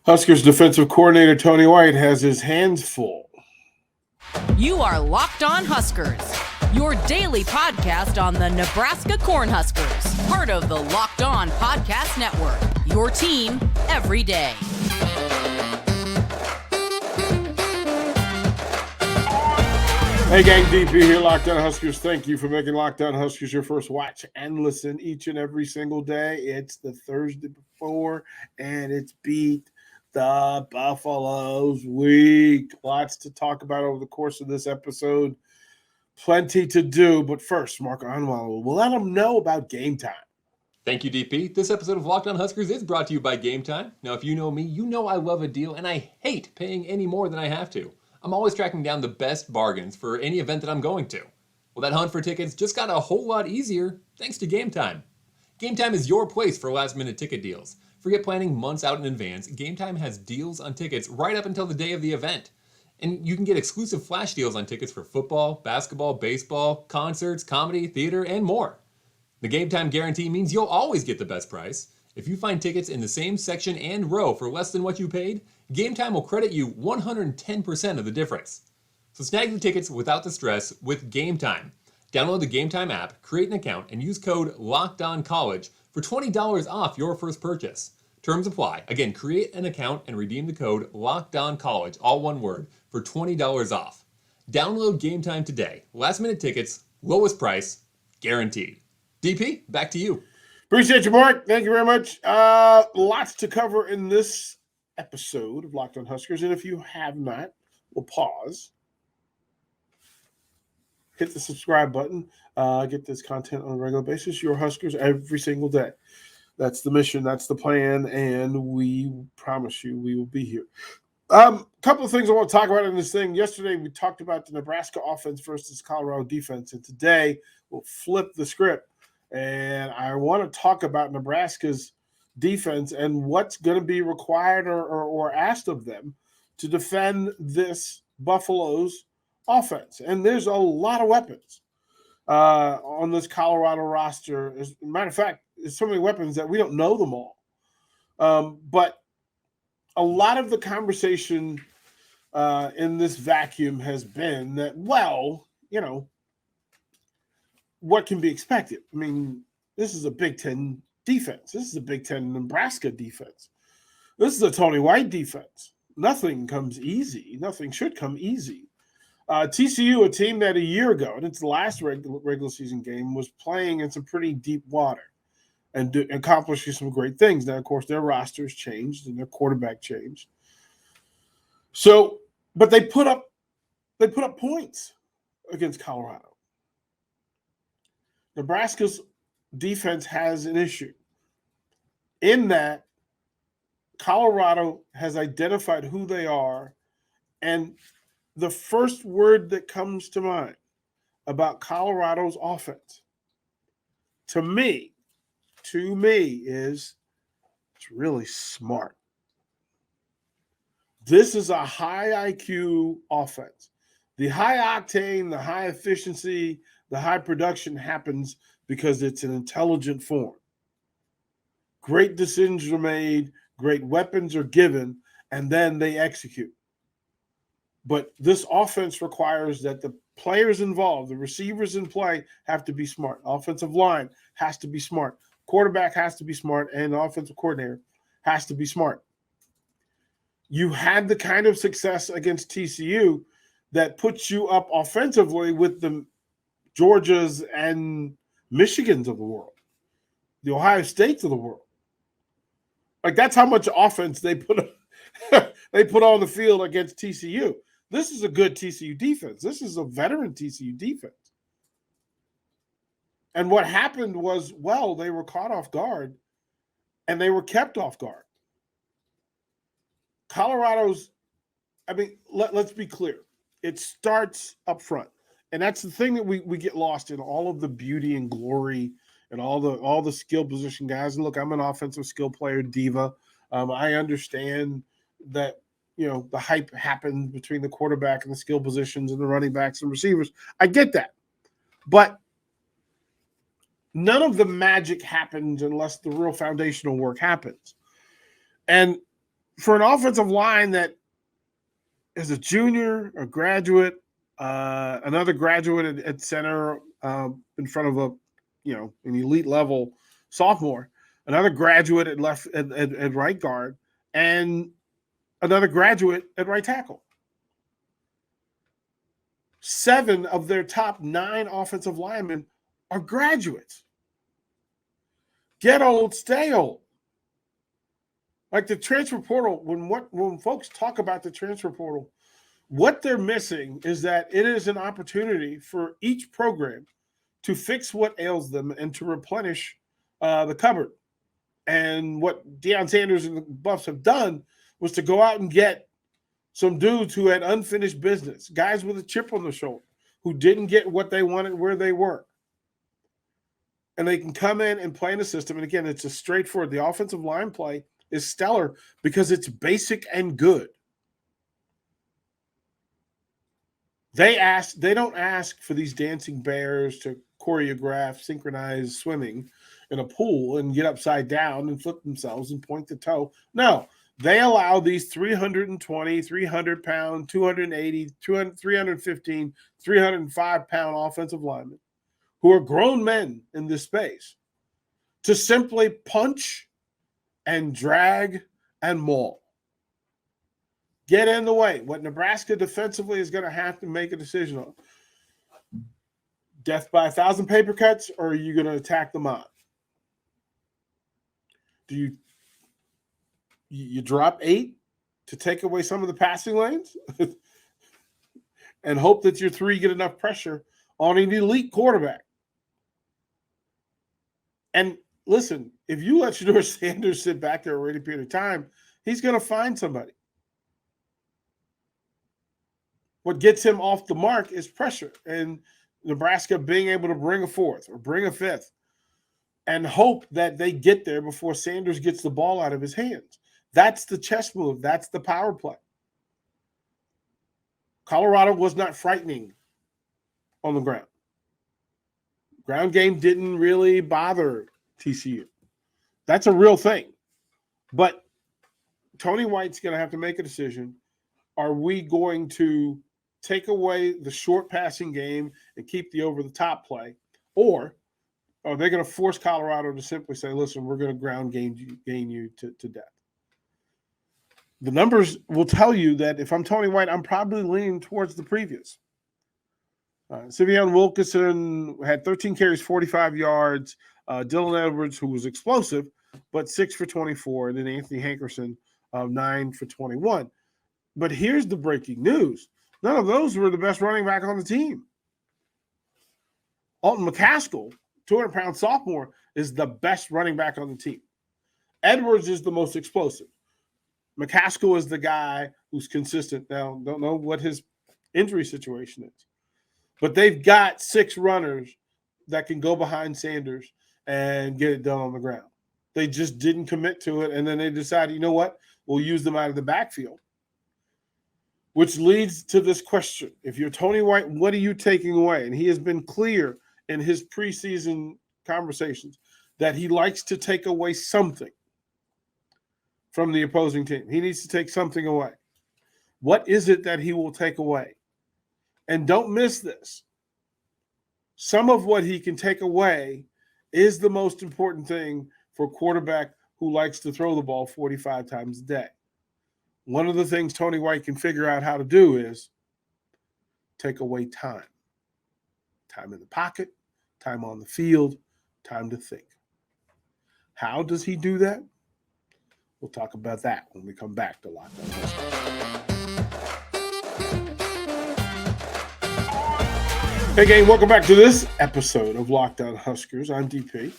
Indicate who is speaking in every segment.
Speaker 1: Huskers defensive coordinator Tony White has his hands full.
Speaker 2: You are Locked On Huskers, your daily podcast on the Nebraska Cornhuskers, part of the Locked On Podcast Network, your team every day.
Speaker 1: Hey gang, DP here, Locked On Huskers. Thank you for making Locked On Huskers your first watch and listen each and every single day. It's the Thursday before, and it's Beat the Buffaloes week. Lots to talk about over the course of this episode. Plenty to do, but first, Mark Onwell will let them know about Gametime.
Speaker 3: Thank you, DP. This episode of Locked On Huskers is brought to you by Gametime. Now, if you know me, you know I love a deal, and I hate paying any more than I have to. I'm always tracking down the best bargains for any event that I'm going to. Well, that hunt for tickets just got a whole lot easier thanks to Gametime. Gametime is your place for last-minute ticket deals. Forget planning months out in advance. Gametime has deals on tickets right up until the day of the event. And you can get exclusive flash deals on tickets for football, basketball, baseball, concerts, comedy, theater, and more. The Gametime guarantee means you'll always get the best price. If you find tickets in the same section and row for less than what you paid, Gametime will credit you 110% of the difference. So snag the tickets without the stress with Gametime. Download the Gametime app, create an account, and use code LOCKEDONCollege for $20 off your first purchase. Terms apply. Again, create an account and redeem the code LOCKEDONCollege, all one word, for $20 off. Download Gametime today. Last minute tickets, lowest price, guaranteed. DP, back to you.
Speaker 1: Appreciate you, Mark. Thank you very much. Lots to cover in this episode of Locked On Huskers. And if you have not, we'll pause. Hit the subscribe button. Get this content on a regular basis. Your Huskers every single day. That's the mission. That's the plan. And we promise you we will be here. Couple of things I want to talk about in this thing. Yesterday, we talked about the Nebraska offense versus Colorado defense. And today, we'll flip the script. And I want to talk about Nebraska's defense and what's going to be required or asked of them to defend this Buffalo's offense. And there's a lot of weapons on this Colorado roster. As a matter of fact, there's so many weapons that we don't know them all. But a lot of the conversation in this vacuum has been that, well, you know, what can be expected? I mean, this is a Big Ten defense. This is a Big Ten Nebraska defense. This is a Tony White defense. Nothing comes easy. Nothing should come easy. TCU, a team that a year ago, in its last regular season game, was playing in some pretty deep water and accomplishing some great things. Now, of course, their rosters changed and their quarterback changed. So, but they put up points against Colorado. Nebraska's defense has an issue in that Colorado has identified who they are, and the first word that comes to mind about Colorado's offense, to me, is it's really smart. This is a high IQ offense. The high octane, the high efficiency, the high production happens because it's an intelligent form. Great decisions are made, great weapons are given, and then they execute. But this offense requires that the players involved, the receivers in play, have to be smart. Offensive line has to be smart. Quarterback has to be smart, and the offensive coordinator has to be smart. You had the kind of success against TCU that puts you up offensively with the Georgias and Michigans of the world, the Ohio States of the world. Like, that's how much offense they put on the field against TCU. This is a good TCU defense. This is a veteran TCU defense. And what happened was, well, they were caught off guard and they were kept off guard. Colorado's, I mean, let's be clear. It starts up front. And that's the thing that we get lost in, all of the beauty and glory and all the skill position guys. And look, I'm an offensive skill player, diva. I understand that, you know, the hype happens between the quarterback and the skill positions and the running backs and receivers. I get that. But none of the magic happens unless the real foundational work happens. And for an offensive line that is a junior, a graduate, another graduate at center in front of an elite level sophomore, another graduate at right guard, and another graduate at right tackle. 7 of their top 9 offensive linemen are graduates. Get old, stay old. Like the transfer portal, when folks talk about the transfer portal, what they're missing is that it is an opportunity for each program to fix what ails them and to replenish the cupboard. And what Deion Sanders and the Buffs have done was to go out and get some dudes who had unfinished business, guys with a chip on their shoulder, who didn't get what they wanted where they were. And they can come in and play in the system. And again, it's a straightforward. The offensive line play is stellar because it's basic and good. They don't ask for these dancing bears to choreograph synchronized swimming in a pool and get upside down and flip themselves and point the toe. No, they allow these 320, 300-pound, 280, 315, 305-pound offensive linemen who are grown men in this space to simply punch and drag and maul. Get in the way. What Nebraska defensively is going to have to make a decision on. Death by 1,000 paper cuts, or are you going to attack them on? Do you drop 8 to take away some of the passing lanes and hope that your 3 get enough pressure on an elite quarterback? And listen, if you let Shadeur Sanders sit back there for any period of time, he's going to find somebody. What gets him off the mark is pressure, and Nebraska being able to bring a 4th or bring a 5th and hope that they get there before Sanders gets the ball out of his hands. That's the chess move. That's the power play. Colorado was not frightening on the ground. Ground game didn't really bother TCU. That's a real thing. But Tony White's going to have to make a decision. Are we going to take away the short passing game and keep the over-the-top play? Or are they going to force Colorado to simply say, listen, we're going to ground game you to death? The numbers will tell you that if I'm Tony White, I'm probably leaning towards the previous. Sivion Wilkinson had 13 carries, 45 yards. Dylan Edwards, who was explosive, but 6 for 24. And then Anthony Hankerson, 9 for 21. But here's the breaking news. None of those were the best running back on the team. Alton McCaskill, 200-pound sophomore, is the best running back on the team. Edwards is the most explosive. McCaskill is the guy who's consistent. Now, don't know what his injury situation is. But they've got 6 runners that can go behind Sanders and get it done on the ground. They just didn't commit to it, and then they decided, you know what, we'll use them out of the backfield. Which leads to this question. If you're Tony White, what are you taking away? And he has been clear in his preseason conversations that he likes to take away something from the opposing team. He needs to take something away. What is it that he will take away? And don't miss this. Some of what he can take away is the most important thing for a quarterback who likes to throw the ball 45 times a day. One of the things Tony White can figure out how to do is take away time. Time in the pocket, time on the field, time to think. How does he do that? We'll talk about that when we come back to Locked On Huskers. Hey, gang, welcome back to this episode of Locked On Huskers. I'm DP.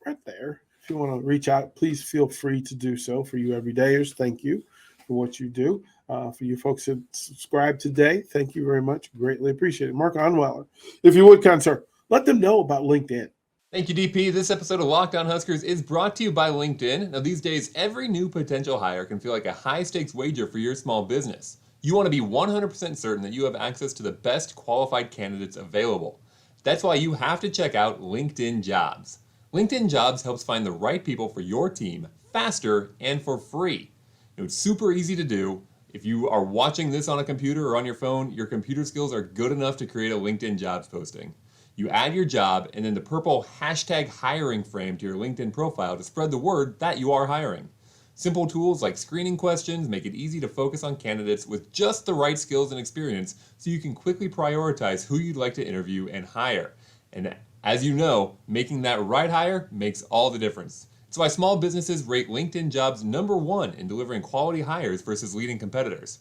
Speaker 1: Right there. If you want to reach out, please feel free to do so. For you everydayers, thank you for what you do. For you folks that subscribe today, thank you very much. Greatly appreciate it. Mark Onweiler, if you would, kind sir, let them know about LinkedIn.
Speaker 3: Thank you, DP. This episode of Locked On Huskers is brought to you by LinkedIn. Now, these days, every new potential hire can feel like a high-stakes wager for your small business. You want to be 100% certain that you have access to the best qualified candidates available. That's why you have to check out LinkedIn Jobs. LinkedIn Jobs helps find the right people for your team faster and for free. It's super easy to do. If you are watching this on a computer or on your phone, your computer skills are good enough to create a LinkedIn jobs posting. You add your job and then the purple hashtag hiring frame to your LinkedIn profile to spread the word that you are hiring. Simple tools like screening questions make it easy to focus on candidates with just the right skills and experience so you can quickly prioritize who you'd like to interview and hire. And as you know, making that right hire makes all the difference. It's why small businesses rate LinkedIn Jobs #1 in delivering quality hires versus leading competitors.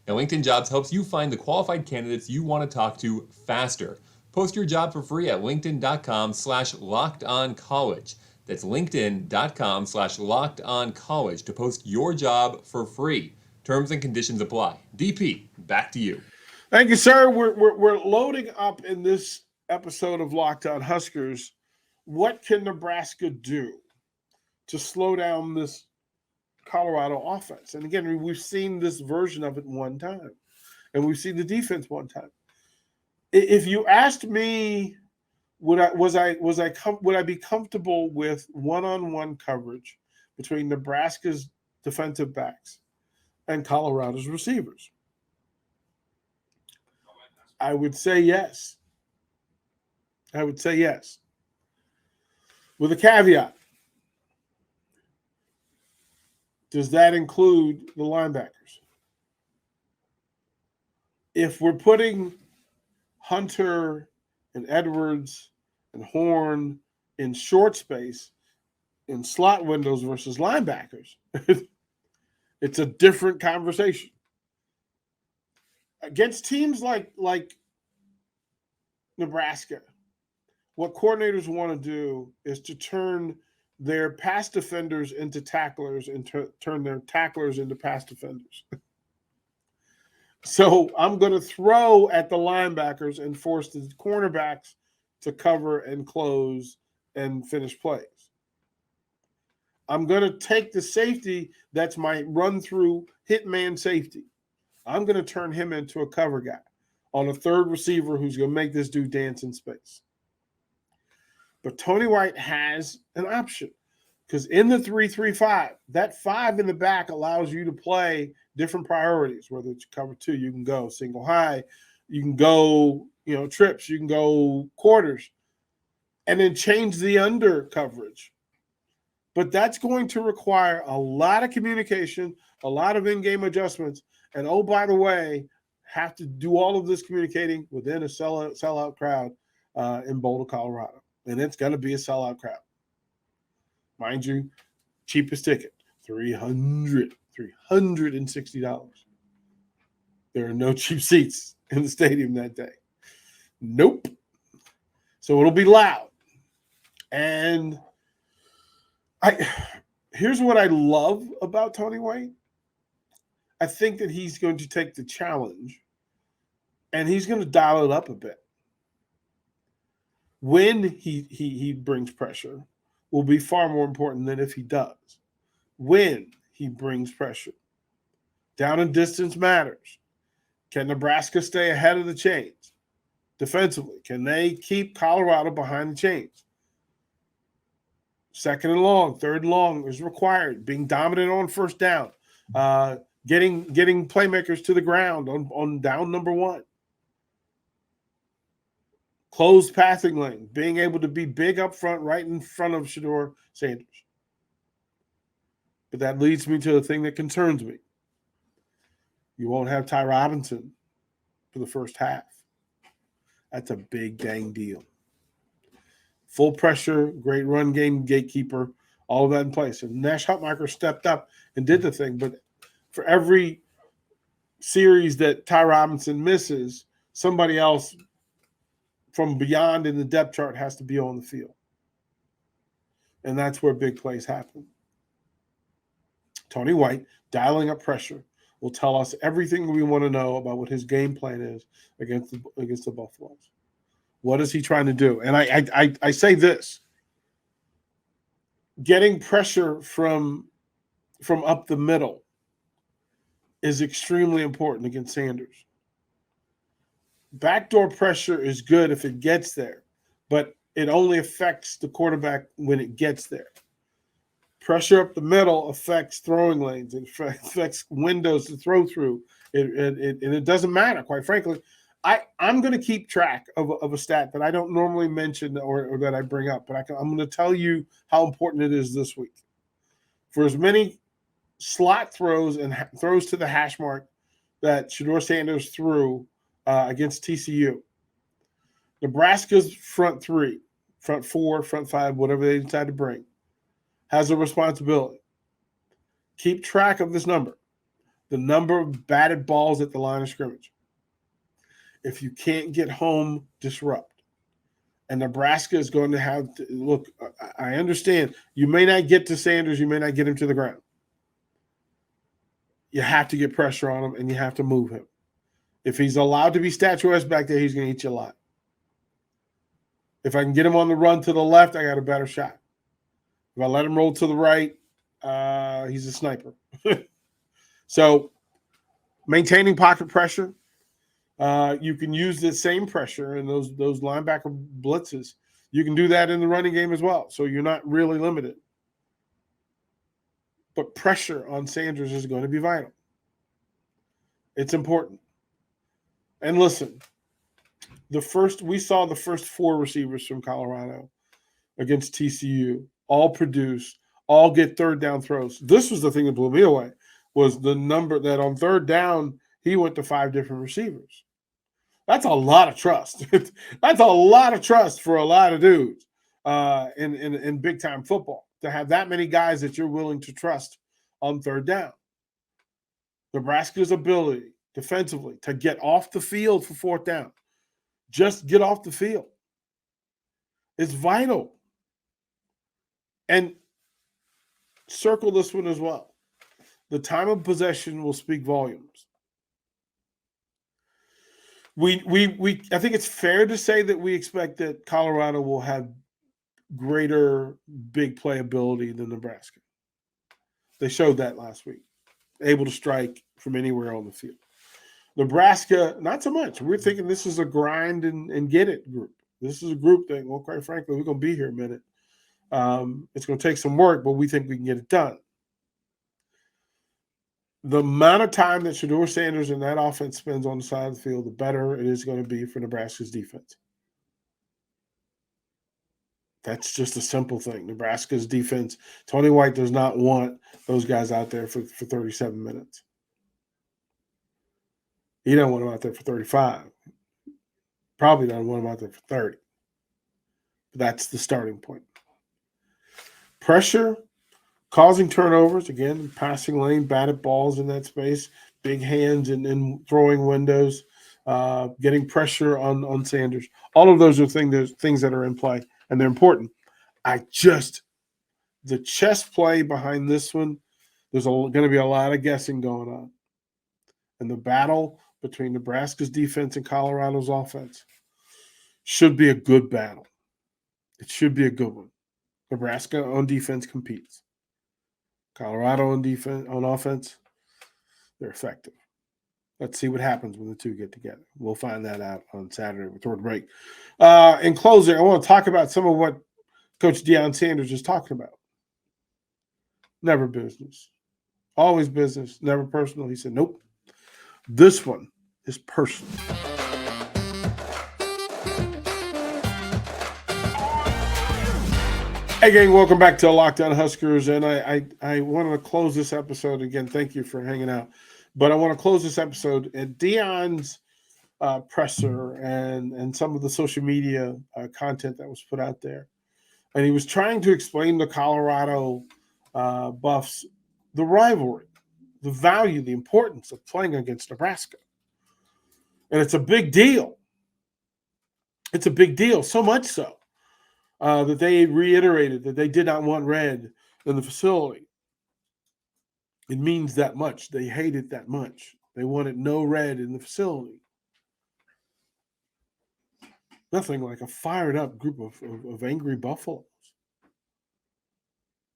Speaker 3: Now, LinkedIn Jobs helps you find the qualified candidates you want to talk to faster. Post your job for free at linkedin.com/lockedoncollege. That's linkedin.com/lockedoncollege to post your job for free. Terms and conditions apply. DP, back to you.
Speaker 1: Thank you, sir. We're loading up in this episode of Locked On Huskers. What can Nebraska do to slow down this Colorado offense? And again, we've seen this version of it one time, and we've seen the defense one time. If you asked me, would I be comfortable with one-on-one coverage between Nebraska's defensive backs and Colorado's receivers? I would say yes. With a caveat. Does that include the linebackers? If we're putting Hunter and Edwards and Horn in short space in slot windows versus linebackers, it's a different conversation. Against teams like Nebraska, what coordinators want to do is to turn their pass defenders into tacklers and turn their tacklers into pass defenders. So I'm going to throw at the linebackers and force the cornerbacks to cover and close and finish plays. I'm going to take the safety that's my run-through hitman safety. I'm going to turn him into a cover guy on a third receiver who's going to make this dude dance in space. But Tony White has an option because in the 3-3-5, that 5 in the back allows you to play different priorities, whether it's cover 2, you can go single high, you can go, trips, you can go quarters, and then change the under coverage. But that's going to require a lot of communication, a lot of in-game adjustments, and oh, by the way, have to do all of this communicating within a sellout crowd in Boulder, Colorado. And it's going to be a sellout crowd. Mind you, cheapest ticket, $360. There are no cheap seats in the stadium that day. Nope. So it'll be loud. And here's what I love about Tony White. I think that he's going to take the challenge and he's going to dial it up a bit. When he brings pressure will be far more important than if he does. When he brings pressure. Down and distance matters. Can Nebraska stay ahead of the chains defensively? Can they keep Colorado behind the chains? Second and long, third and long is required. Being dominant on first down. Getting playmakers to the ground on down number 1. Closed passing lane, being able to be big up front, right in front of Shadeur Sanders. But that leads me to the thing that concerns me. You won't have Ty Robinson for the first half. That's a big dang deal. Full pressure, great run game, gatekeeper, all of that in place. And Nash Hutmacher stepped up and did the thing. But for every series that Ty Robinson misses, somebody else from beyond in the depth chart has to be on the field. And that's where big plays happen. Tony White, dialing up pressure, will tell us everything we want to know about what his game plan is against the Buffaloes. What is he trying to do? And I say this. Getting pressure from up the middle is extremely important against Sanders. Backdoor pressure is good if it gets there, but it only affects the quarterback when it gets there. Pressure up the middle affects throwing lanes. It affects windows to throw through. And it doesn't matter, quite frankly. I'm going to keep track of a stat that I don't normally mention or that I bring up, but I'm going to tell you how important it is this week. For as many slot throws and throws to the hash mark that Shadeur Sanders threw against TCU, Nebraska's front three, front four, front five, whatever they decide to bring, has a responsibility. Keep track of this number, the number of batted balls at the line of scrimmage. If you can't get home, disrupt. And Nebraska is going to have to look. I understand you may not get to Sanders, you may not get him to the ground. You have to get pressure on him, and you have to move him. If he's allowed to be statuesque back there, he's going to eat you alive. If I can get him on the run to the left, I got a better shot. If I let him roll to the right, he's a sniper. So maintaining pocket pressure, you can use the same pressure and those linebacker blitzes. You can do that in the running game as well. So you're not really limited. But pressure on Sanders is going to be vital. It's important. And listen, we saw the first four receivers from Colorado against TCU all produce, all get third down throws. This was the thing that blew me away, was the number that on third down, he went to 5 different receivers. That's a lot of trust. That's a lot of trust for a lot of dudes in big-time football, to have that many guys that you're willing to trust on third down. Nebraska's ability defensively to get off the field for fourth down, just get off the field, is vital. And circle this one as well. The time of possession will speak volumes. I think it's fair to say that we expect that Colorado will have greater big play ability than Nebraska. They showed that last week, able to strike from anywhere on the field. Nebraska, not so much. We're thinking this is a grind and get it group. This is a group that, well, quite frankly, we're going to be here a minute. It's going to take some work, but we think we can get it done. The amount of time that Shadeur Sanders and that offense spends on the side of the field, the better it is going to be for Nebraska's defense. That's just a simple thing. Nebraska's defense, Tony White does not want those guys out there for 37 minutes. He don't want them out there for 35. Probably doesn't want them out there for 30. But that's the starting point. Pressure, causing turnovers, again, passing lane, batted balls in that space, big hands and throwing windows, getting pressure on Sanders. All of those are things that are in play, and they're important. The chess play behind this one, there's going to be a lot of guessing going on. And the battle between Nebraska's defense and Colorado's offense should be a good battle. It should be a good one. Nebraska on defense competes. Colorado on offense, they're effective. Let's see what happens when the two get together. We'll find that out on Saturday toward the break. In closing, I want to talk about some of what Coach Deion Sanders is talking about. Never business. Always business, never personal. He said, nope. This one is personal. Hey, gang, welcome back to Locked On Huskers. And I wanted to close this episode. Again, thank you for hanging out. But I want to close this episode at Deion's presser and some of the social media content that was put out there. And he was trying to explain to Colorado buffs the rivalry, the value, the importance of playing against Nebraska. And it's a big deal. It's a big deal, so much so that they reiterated that they did not want red in the facility. It means that much. They hate it that much. They wanted no red in the facility. Nothing like a fired up group of angry buffaloes.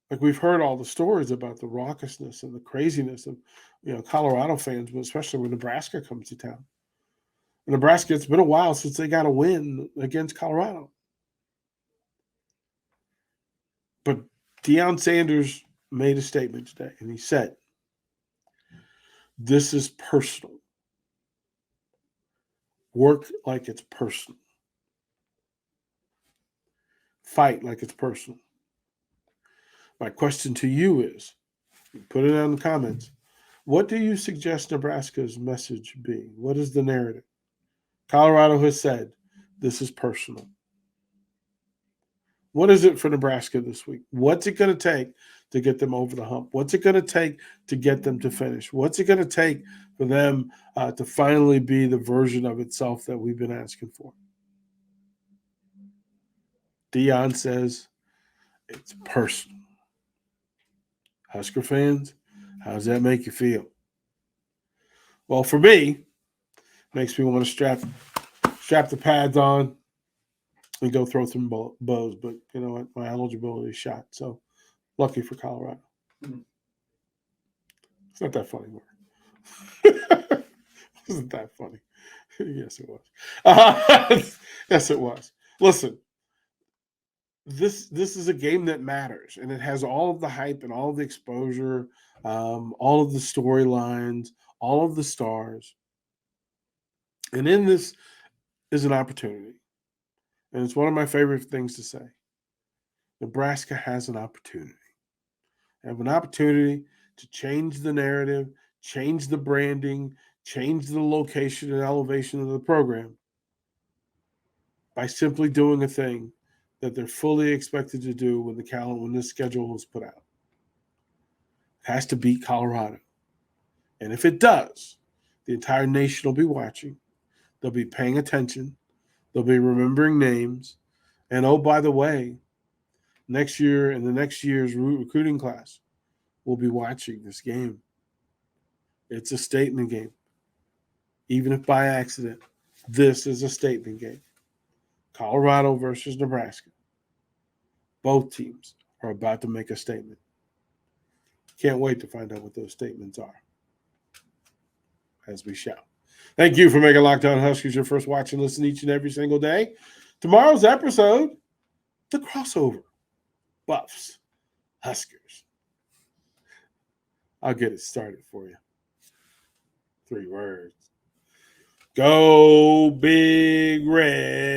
Speaker 1: Like, we've heard all the stories about the raucousness and the craziness of, Colorado fans, but especially when Nebraska comes to town. In Nebraska, it's been a while since they got a win against Colorado. But Deion Sanders made a statement today, and he said, "This is personal. Work like it's personal. Fight like it's personal." My question to you is, put it down in the comments, what do you suggest Nebraska's message be? What is the narrative? Colorado has said, this is personal. What is it for Nebraska this week? What's it going to take to get them over the hump? What's it going to take to get them to finish? What's it going to take for them to finally be the version of itself that we've been asking for? Deion says it's personal. Husker fans, how does that make you feel? Well, for me, it makes me want to strap the pads on and go throw some bows. But you know what? My eligibility is shot. So lucky for Colorado. It's not that funny, Mark. Isn't that funny? Yes, it was. Yes, it was. Listen, this is a game that matters, and it has all of the hype and all of the exposure, all of the storylines, all of the stars. And in this is an opportunity. And it's one of my favorite things to say. Nebraska has an opportunity. They have an opportunity to change the narrative, change the branding, change the location and elevation of the program by simply doing a thing that they're fully expected to do when this schedule was put out. It has to beat Colorado. And if it does, the entire nation will be watching. They'll be paying attention. They'll be remembering names. And oh, by the way, next year and the next year's recruiting class will be watching this game. It's a statement game. Even if by accident, this is a statement game. Colorado versus Nebraska. Both teams are about to make a statement. Can't wait to find out what those statements are. As we shall. Thank you for making Locked On Huskers your first watch and listen each and every single day. Tomorrow's episode, the crossover. Buffs, Huskers. I'll get it started for you. 3 words. Go Big Red.